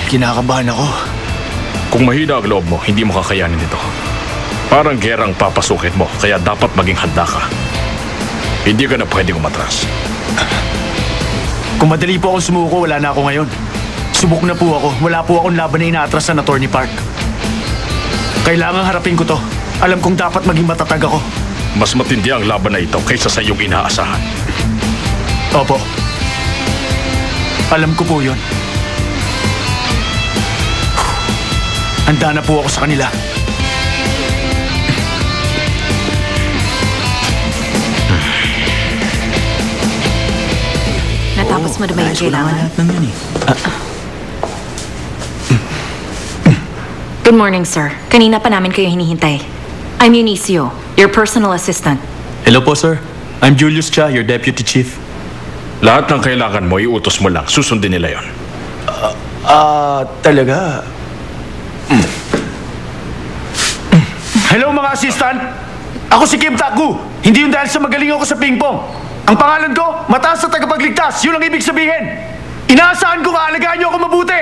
kinakabahan ako. Kung mahina ang loob mo, hindi mo kakayanin ito. Parang gerang papasukin mo, kaya dapat maging handa ka. Hindi ka na pwedeng umatras. Kung madali po akong sumuko, wala na ako ngayon. Subok na po ako. Wala po akong laban na inaatrasan na Attorney Park. Kailangan harapin ko to. Alam kong dapat maging matatag ako. Mas matindi ang laban na ito kaysa sa iyong inaasahan. Opo. Alam ko po yun. Handa na po ako sa kanila. Natapos mo naman yung kailangan. Lahat ng yan eh. Good morning, sir. Kanina pa namin kayo hinihintay. I'm Eunicio, your personal assistant. Hello po, sir. I'm Julius Cha, your deputy chief. Lahat ng kailangan mo, iutos mo lang. Susundin nila yon. Talaga? Hello mga assistant! Ako si Kim Tak-gu. Hindi yun dahil sa magaling ako sa ping-pong. Ang pangalan ko, mataas sa tagapagligtas. Yun ang ibig sabihin. Inaasahan ko kaalagaan niyo ako mabuti.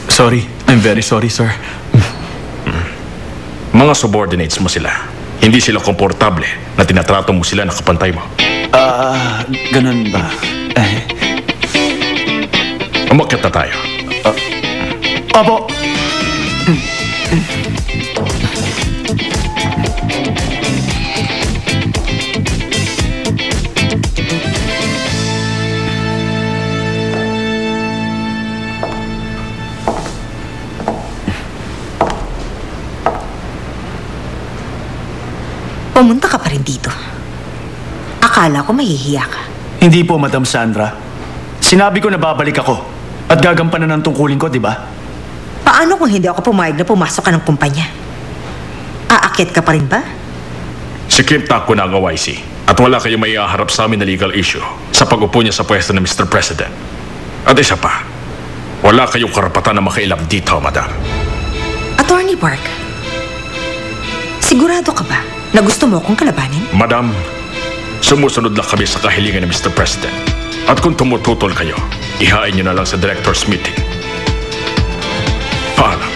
Sorry. I'm very sorry, sir. Mga subordinates mo sila. Hindi sila komportable na tinatrato mo sila na kapantay mo. Ganun ba? Umakyat na tayo. Opo. Pumunta ka pa rin dito. Akala ko mahihiya ka. Hindi po, Madam Sandra. Sinabi ko na babalik ako. At gagampanan ng tungkulin ko, di ba? Paano kung hindi ako pumayag na pumasok ka ng kumpanya? Aakyat ka pa rin ba? Si Kim Tak-gu na ang OIC. At wala kayong may ihaharap sa amin na legal issue sa pag-upo niya sa pwesto ng Mr. President. At isa pa, wala kayong karapatan na makailam dito, Madam. Attorney Park, sigurado ka ba na gusto mo akong kalabanin? Madam, sumusunod lang kami sa kahilingan ng Mr. President. At kung tumututol kayo, ihain niyo na lang sa director's meeting. Paalam.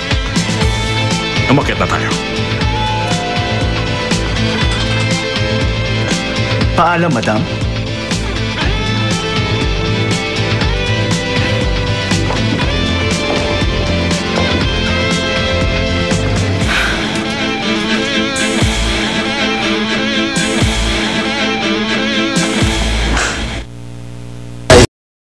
Umakyat na tayo. Paalam, Madam.